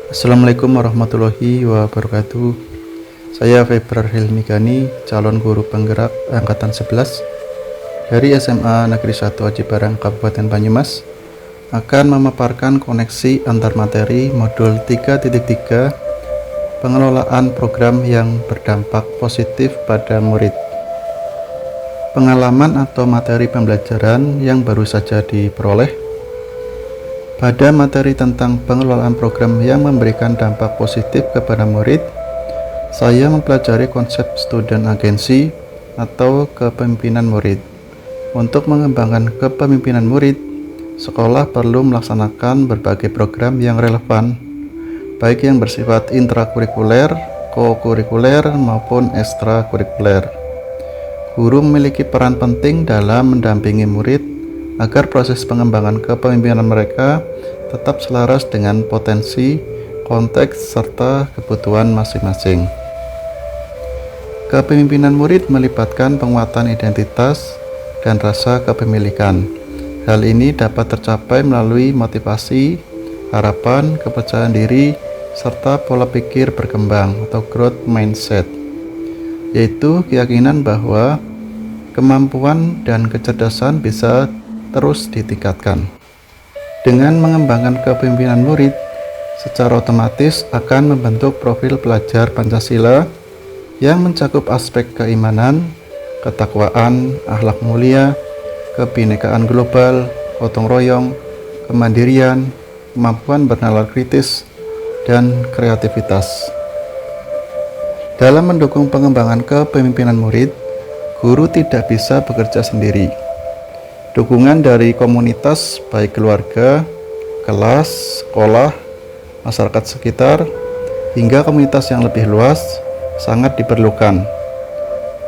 Assalamualaikum warahmatullahi wabarakatuh. Saya Febrar Hilmi Gani, calon guru penggerak angkatan 11 dari SMA Negeri 1 Aji Barang Kabupaten Banyumas, akan memaparkan koneksi antar materi modul 3.3 pengelolaan program yang berdampak positif pada murid. Pengalaman atau materi pembelajaran yang baru saja diperoleh. Pada materi tentang pengelolaan program yang memberikan dampak positif kepada murid, saya mempelajari konsep student agency atau kepemimpinan murid. Untuk mengembangkan kepemimpinan murid, sekolah perlu melaksanakan berbagai program yang relevan, baik yang bersifat intrakurikuler, kokurikuler, maupun ekstrakurikuler. Guru memiliki peran penting dalam mendampingi murid agar proses pengembangan kepemimpinan mereka tetap selaras dengan potensi, konteks, serta kebutuhan masing-masing. Kepemimpinan murid melibatkan penguatan identitas dan rasa kepemilikan. Hal ini dapat tercapai melalui motivasi, harapan, kepercayaan diri, serta pola pikir berkembang atau growth mindset, yaitu keyakinan bahwa kemampuan dan kecerdasan bisa terus ditingkatkan. Dengan mengembangkan kepemimpinan murid, secara otomatis akan membentuk profil pelajar Pancasila yang mencakup aspek keimanan, ketakwaan, akhlak mulia, kebinekaan global, gotong royong, kemandirian, kemampuan bernalar kritis, dan kreativitas. Dalam mendukung pengembangan kepemimpinan murid, guru tidak bisa bekerja sendiri. Dukungan dari komunitas baik keluarga, kelas, sekolah, masyarakat sekitar, hingga komunitas yang lebih luas sangat diperlukan.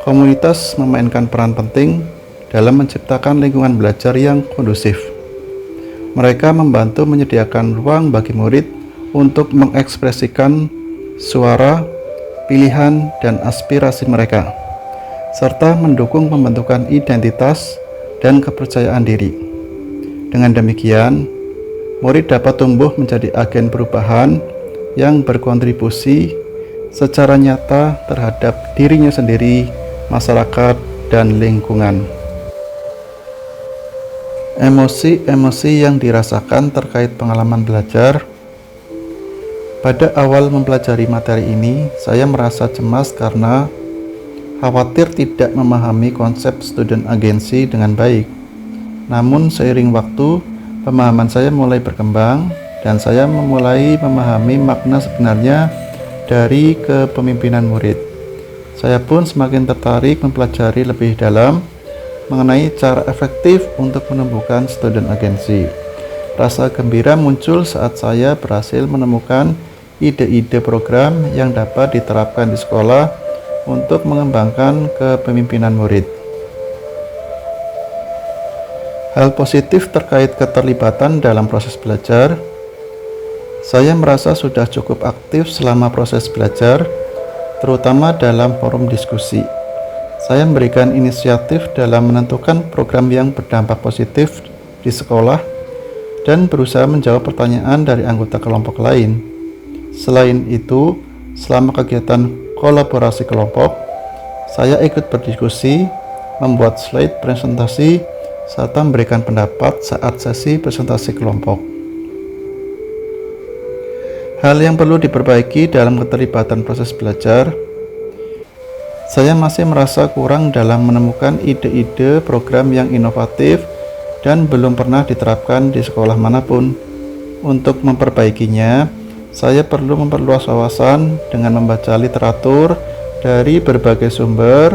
Komunitas memainkan peran penting dalam menciptakan lingkungan belajar yang kondusif. Mereka membantu menyediakan ruang bagi murid untuk mengekspresikan suara, pilihan, dan aspirasi mereka, serta mendukung pembentukan identitas dan kepercayaan diri. Dengan demikian, murid dapat tumbuh menjadi agen perubahan yang berkontribusi secara nyata terhadap dirinya sendiri, masyarakat, dan lingkungan. Emosi-emosi yang dirasakan terkait pengalaman belajar. Pada awal mempelajari materi ini, saya merasa cemas karena khawatir tidak memahami konsep student agency dengan baik. Namun seiring waktu, pemahaman saya mulai berkembang dan saya mulai memahami makna sebenarnya dari kepemimpinan murid. Saya pun semakin tertarik mempelajari lebih dalam mengenai cara efektif untuk menumbuhkan student agency. Rasa gembira muncul saat saya berhasil menemukan ide-ide program yang dapat diterapkan di sekolah untuk mengembangkan kepemimpinan murid. Hal positif terkait keterlibatan dalam proses belajar. Saya merasa sudah cukup aktif selama proses belajar, terutama dalam forum diskusi. Saya memberikan inisiatif dalam menentukan program yang berdampak positif di sekolah dan berusaha menjawab pertanyaan dari anggota kelompok lain. Selain itu, selama kegiatan kolaborasi kelompok, saya ikut berdiskusi, membuat slide presentasi, serta memberikan pendapat saat sesi presentasi kelompok. Hal yang perlu diperbaiki dalam keterlibatan proses belajar. Saya masih merasa kurang dalam menemukan ide-ide program yang inovatif dan belum pernah diterapkan di sekolah manapun. Untuk memperbaikinya, saya perlu memperluas wawasan dengan membaca literatur dari berbagai sumber,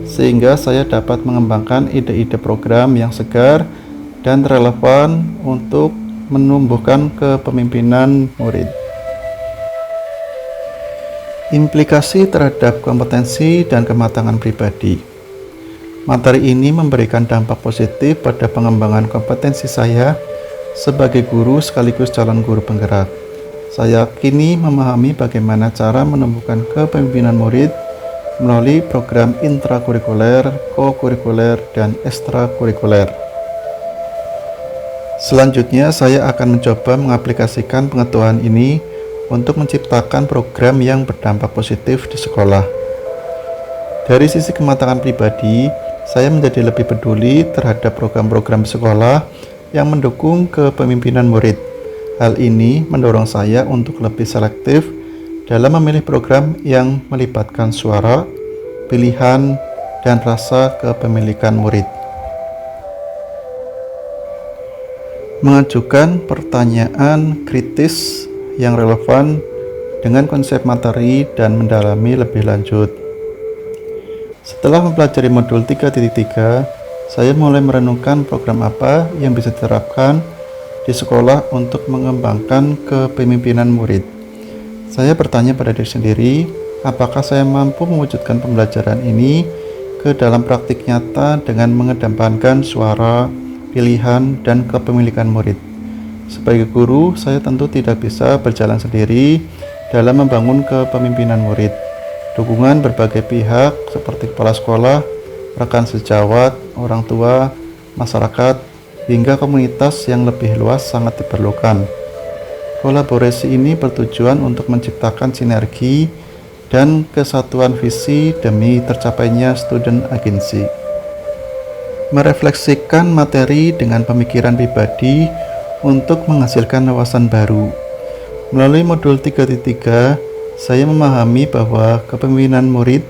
sehingga saya dapat mengembangkan ide-ide program yang segar dan relevan untuk menumbuhkan kepemimpinan murid. Implikasi terhadap kompetensi dan kematangan pribadi. Materi ini memberikan dampak positif pada pengembangan kompetensi saya sebagai guru sekaligus calon guru penggerak. Saya kini memahami bagaimana cara menumbuhkan kepemimpinan murid melalui program intrakurikuler, kokurikuler, dan ekstrakurikuler. Selanjutnya, saya akan mencoba mengaplikasikan pengetahuan ini untuk menciptakan program yang berdampak positif di sekolah. Dari sisi kematangan pribadi, saya menjadi lebih peduli terhadap program-program di sekolah yang mendukung kepemimpinan murid. Hal ini mendorong saya untuk lebih selektif dalam memilih program yang melibatkan suara, pilihan, dan rasa kepemilikan murid. Mengajukan pertanyaan kritis yang relevan dengan konsep materi dan mendalami lebih lanjut. Setelah mempelajari modul 3.3, saya mulai merenungkan program apa yang bisa diterapkan di sekolah untuk mengembangkan kepemimpinan murid. Saya bertanya pada diri sendiri, apakah saya mampu mewujudkan pembelajaran ini ke dalam praktik nyata dengan mengedepankan suara, pilihan, dan kepemilikan murid. Sebagai guru, saya tentu tidak bisa berjalan sendiri dalam membangun kepemimpinan murid. Dukungan berbagai pihak seperti kepala sekolah, rekan sejawat, orang tua, masyarakat, hingga komunitas yang lebih luas sangat diperlukan. Kolaborasi ini bertujuan untuk menciptakan sinergi dan kesatuan visi demi tercapainya student agency. Merefleksikan materi dengan pemikiran pribadi untuk menghasilkan wawasan baru. Melalui modul 3.3, saya memahami bahwa kepemimpinan murid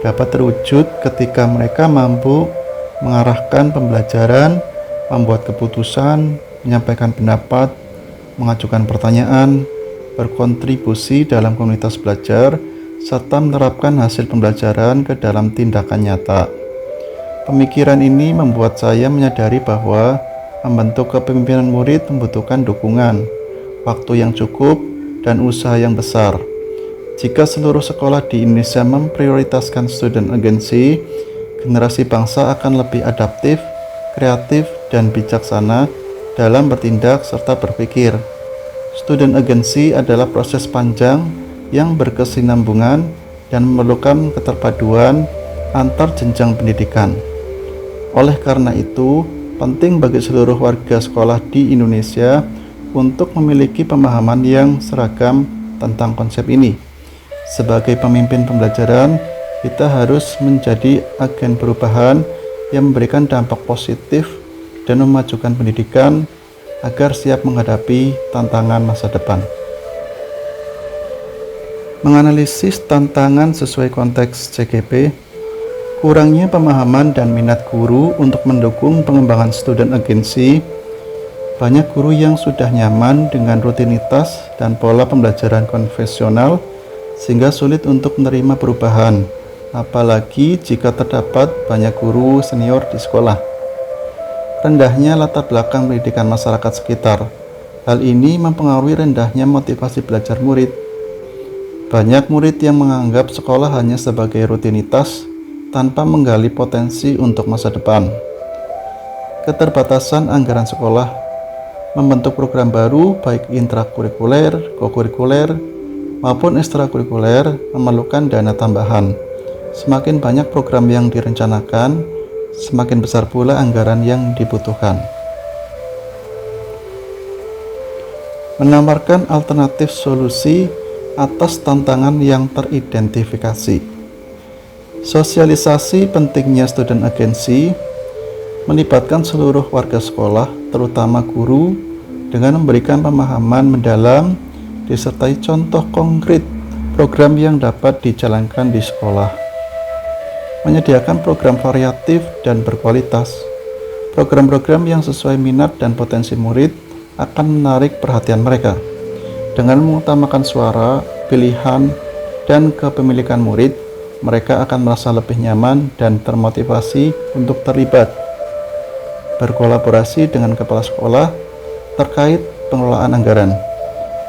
dapat terwujud ketika mereka mampu mengarahkan pembelajaran, membuat keputusan, menyampaikan pendapat, mengajukan pertanyaan, berkontribusi dalam komunitas belajar, serta menerapkan hasil pembelajaran ke dalam tindakan nyata. Pemikiran ini membuat saya menyadari bahwa membentuk kepemimpinan murid membutuhkan dukungan, waktu yang cukup, dan usaha yang besar. Jika seluruh sekolah di Indonesia memprioritaskan student agency, generasi bangsa akan lebih adaptif, kreatif, dan bijaksana dalam bertindak serta berpikir. Student agency adalah proses panjang yang berkesinambungan dan memerlukan keterpaduan antar jenjang pendidikan. Oleh karena itu, penting bagi seluruh warga sekolah di Indonesia untuk memiliki pemahaman yang seragam tentang konsep ini. Sebagai pemimpin pembelajaran, kita harus menjadi agen perubahan yang memberikan dampak positif dan memajukan pendidikan agar siap menghadapi tantangan masa depan. Menganalisis tantangan sesuai konteks CGP, kurangnya pemahaman dan minat guru untuk mendukung pengembangan student agency. Banyak guru yang sudah nyaman dengan rutinitas dan pola pembelajaran konvensional sehingga sulit untuk menerima perubahan, apalagi jika terdapat banyak guru senior di sekolah. Rendahnya latar belakang pendidikan masyarakat sekitar. Hal ini mempengaruhi rendahnya motivasi belajar murid. Banyak murid yang menganggap sekolah hanya sebagai rutinitas tanpa menggali potensi untuk masa depan. Keterbatasan anggaran sekolah. Membentuk program baru baik intrakurikuler, kokurikuler, maupun ekstrakurikuler memerlukan dana tambahan. Semakin banyak program yang direncanakan, semakin besar pula anggaran yang dibutuhkan. Menawarkan alternatif solusi atas tantangan yang teridentifikasi. Sosialisasi pentingnya student agency melibatkan seluruh warga sekolah, terutama guru, dengan memberikan pemahaman mendalam disertai contoh konkret program yang dapat dijalankan di sekolah. Menyediakan program variatif dan berkualitas. Program-program yang sesuai minat dan potensi murid akan menarik perhatian mereka. Dengan mengutamakan suara, pilihan, dan kepemilikan murid, mereka akan merasa lebih nyaman dan termotivasi untuk terlibat. Berkolaborasi dengan kepala sekolah terkait pengelolaan anggaran.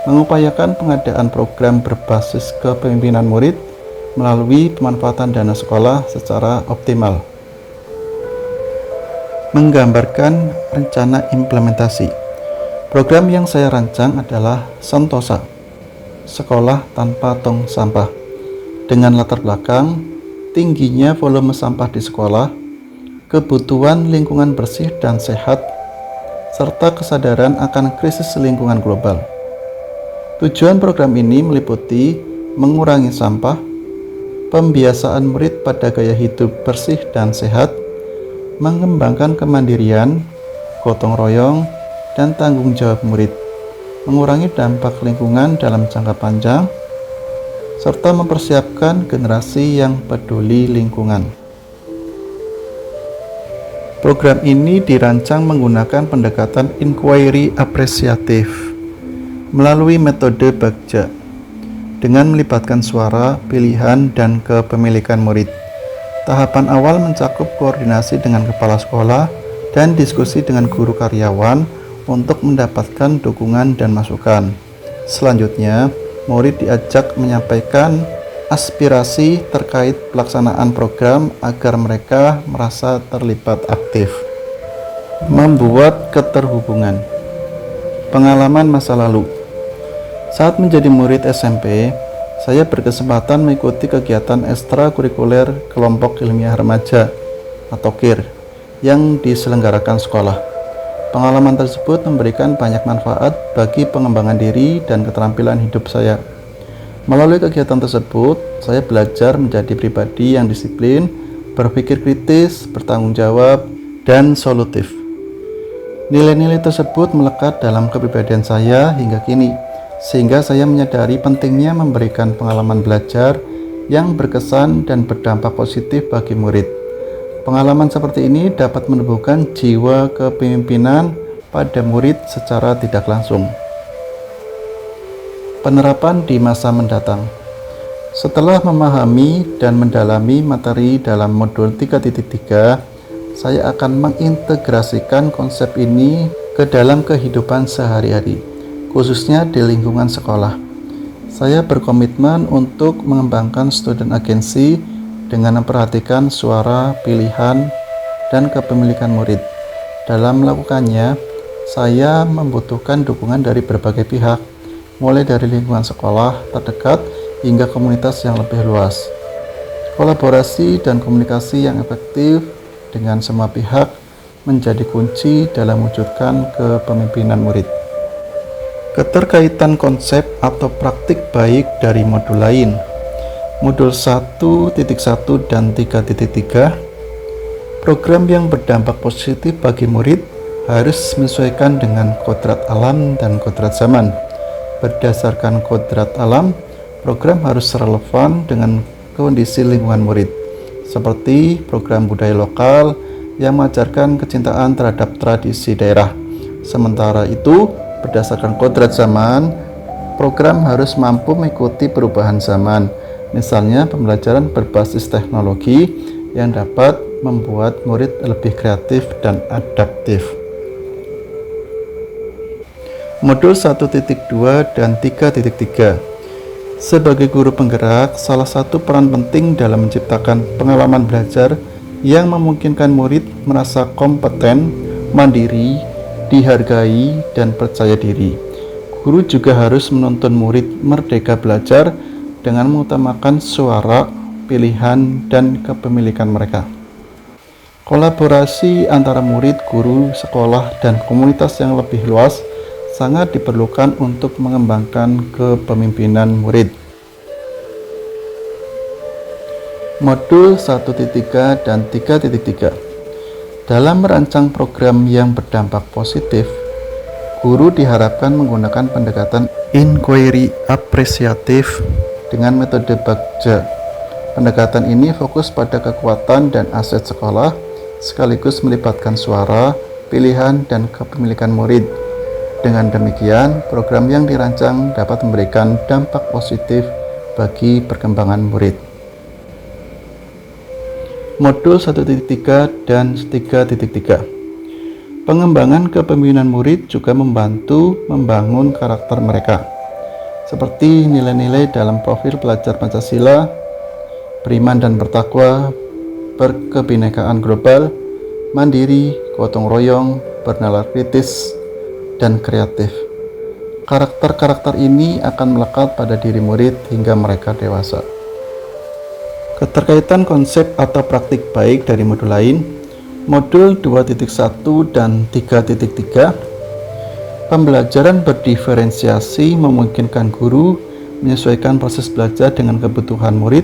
Mengupayakan pengadaan program berbasis kepemimpinan murid melalui pemanfaatan dana sekolah secara optimal. Menggambarkan rencana implementasi. Program yang saya rancang adalah Sentosa, Sekolah Tanpa Tong Sampah, dengan latar belakang tingginya volume sampah di sekolah, kebutuhan lingkungan bersih dan sehat, serta kesadaran akan krisis lingkungan global. Tujuan program ini meliputi mengurangi sampah, pembiasaan murid pada gaya hidup bersih dan sehat, mengembangkan kemandirian, gotong royong, dan tanggung jawab murid, mengurangi dampak lingkungan dalam jangka panjang, serta mempersiapkan generasi yang peduli lingkungan. Program ini dirancang menggunakan pendekatan inquiry apresiatif melalui metode Bagja dengan melibatkan suara, pilihan, dan kepemilikan murid. Tahapan awal mencakup koordinasi dengan kepala sekolah dan diskusi dengan guru karyawan untuk mendapatkan dukungan dan masukan. Selanjutnya, murid diajak menyampaikan aspirasi terkait pelaksanaan program agar mereka merasa terlibat aktif. Membuat keterhubungan. Pengalaman masa lalu. Saat menjadi murid SMP, saya berkesempatan mengikuti kegiatan ekstrakurikuler kelompok ilmiah remaja atau KIR yang diselenggarakan sekolah. Pengalaman tersebut memberikan banyak manfaat bagi pengembangan diri dan keterampilan hidup saya. Melalui kegiatan tersebut, saya belajar menjadi pribadi yang disiplin, berpikir kritis, bertanggung jawab, dan solutif. Nilai-nilai tersebut melekat dalam kepribadian saya hingga kini, sehingga saya menyadari pentingnya memberikan pengalaman belajar yang berkesan dan berdampak positif bagi murid. Pengalaman seperti ini dapat menumbuhkan jiwa kepemimpinan pada murid secara tidak langsung. Penerapan di masa mendatang. Setelah memahami dan mendalami materi dalam modul 3.3, saya akan mengintegrasikan konsep ini ke dalam kehidupan sehari-hari, khususnya di lingkungan sekolah. Saya berkomitmen untuk mengembangkan student agency dengan memperhatikan suara, pilihan, dan kepemilikan murid. Dalam melakukannya, saya membutuhkan dukungan dari berbagai pihak, mulai dari lingkungan sekolah terdekat hingga komunitas yang lebih luas. Kolaborasi dan komunikasi yang efektif dengan semua pihak menjadi kunci dalam mewujudkan kepemimpinan murid. Keterkaitan konsep atau praktik baik dari modul lain. Modul 1.1 dan 3.3, program yang berdampak positif bagi murid harus menyesuaikan dengan kodrat alam dan kodrat zaman. Berdasarkan kodrat alam, program harus relevan dengan kondisi lingkungan murid, seperti program budaya lokal yang mengajarkan kecintaan terhadap tradisi daerah. Sementara itu, berdasarkan kodrat zaman, program harus mampu mengikuti perubahan zaman. Misalnya, pembelajaran berbasis teknologi yang dapat membuat murid lebih kreatif dan adaptif. Modul 1.2 dan 3.3. Sebagai guru penggerak, salah satu peran penting dalam menciptakan pengalaman belajar yang memungkinkan murid merasa kompeten, mandiri, dihargai, dan percaya diri. Guru juga harus menuntun murid merdeka belajar dengan mengutamakan suara, pilihan, dan kepemilikan mereka. Kolaborasi antara murid, guru, sekolah, dan komunitas yang lebih luas sangat diperlukan untuk mengembangkan kepemimpinan murid. Modul 1.3 dan 3.3. Dalam merancang program yang berdampak positif, guru diharapkan menggunakan pendekatan inquiry apresiatif dengan metode Bagja. Pendekatan ini fokus pada kekuatan dan aset sekolah, sekaligus melibatkan suara, pilihan, dan kepemilikan murid. Dengan demikian, program yang dirancang dapat memberikan dampak positif bagi perkembangan murid. Modul 1.3 dan 3.3. Pengembangan kepemimpinan murid juga membantu membangun karakter mereka, seperti nilai-nilai dalam profil pelajar Pancasila, beriman dan bertakwa, berkebinekaan global, mandiri, gotong royong, bernalar kritis, dan kreatif. Karakter-karakter ini akan melekat pada diri murid hingga mereka dewasa. Keterkaitan konsep atau praktik baik dari modul lain. Modul 2.1 dan 3.3. Pembelajaran berdiferensiasi memungkinkan guru menyesuaikan proses belajar dengan kebutuhan murid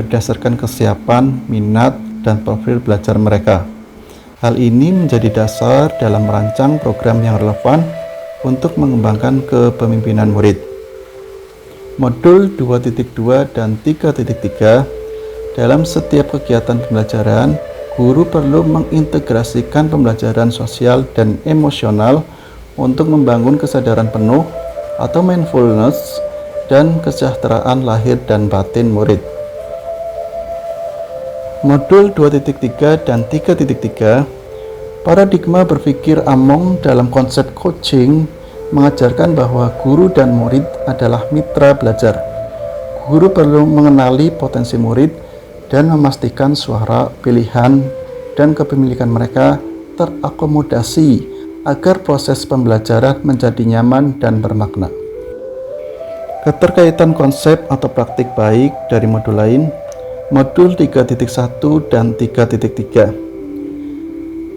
berdasarkan kesiapan, minat, dan profil belajar mereka. Hal ini menjadi dasar dalam merancang program yang relevan untuk mengembangkan kepemimpinan murid. Modul 2.2 dan 3.3, dalam setiap kegiatan pembelajaran, guru perlu mengintegrasikan pembelajaran sosial dan emosional untuk membangun kesadaran penuh atau mindfulness dan kesejahteraan lahir dan batin murid. Modul 2.3 dan 3.3, paradigma berpikir Among dalam konsep coaching mengajarkan bahwa guru dan murid adalah mitra belajar. Guru perlu mengenali potensi murid dan memastikan suara, pilihan, dan kepemilikan mereka terakomodasi agar proses pembelajaran menjadi nyaman dan bermakna. Keterkaitan konsep atau praktik baik dari modul lain, modul 3.1 dan 3.3.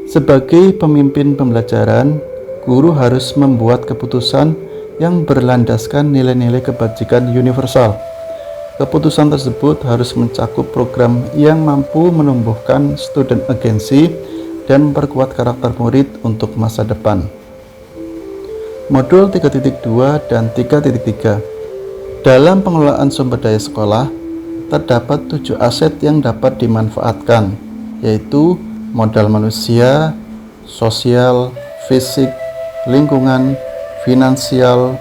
Sebagai pemimpin pembelajaran, guru harus membuat keputusan yang berlandaskan nilai-nilai kebajikan universal. Keputusan tersebut harus mencakup program yang mampu menumbuhkan student agency dan memperkuat karakter murid untuk masa depan. Modul 3.2 dan 3.3. Dalam pengelolaan sumber daya sekolah, terdapat 7 aset yang dapat dimanfaatkan, yaitu modal manusia, sosial, fisik, lingkungan, finansial,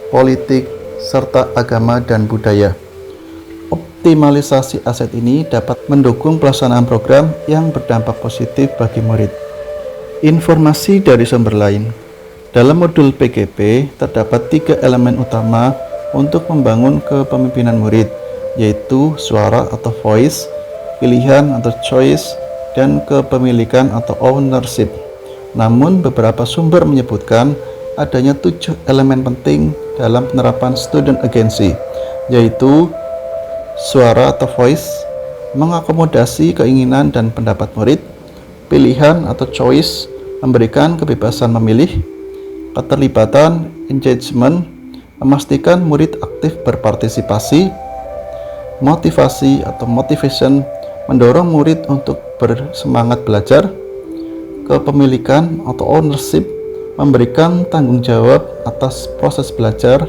politik, serta agama dan budaya. Optimalisasi aset ini dapat mendukung pelaksanaan program yang berdampak positif bagi murid. Informasi dari sumber lain. Dalam modul PGP terdapat 3 elemen utama untuk membangun kepemimpinan murid, yaitu suara atau voice, pilihan atau choice, dan kepemilikan atau ownership. Namun beberapa sumber menyebutkan adanya 7 elemen penting dalam penerapan student agency, yaitu suara atau voice, mengakomodasi keinginan dan pendapat murid, pilihan atau choice, memberikan kebebasan memilih, keterlibatan, engagement, memastikan murid aktif berpartisipasi, motivasi atau motivation, mendorong murid untuk bersemangat belajar, kepemilikan atau ownership, memberikan tanggung jawab atas proses belajar,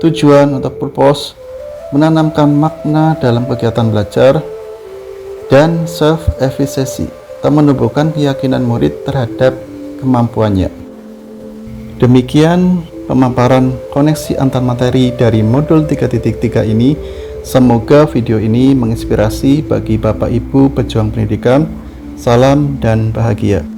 tujuan atau purpose, menanamkan makna dalam kegiatan belajar, dan self-efficacy atau menumbuhkan keyakinan murid terhadap kemampuannya. Demikian pemaparan koneksi antar materi dari modul 3.3 ini. Semoga video ini menginspirasi bagi Bapak Ibu pejuang pendidikan. Salam dan bahagia.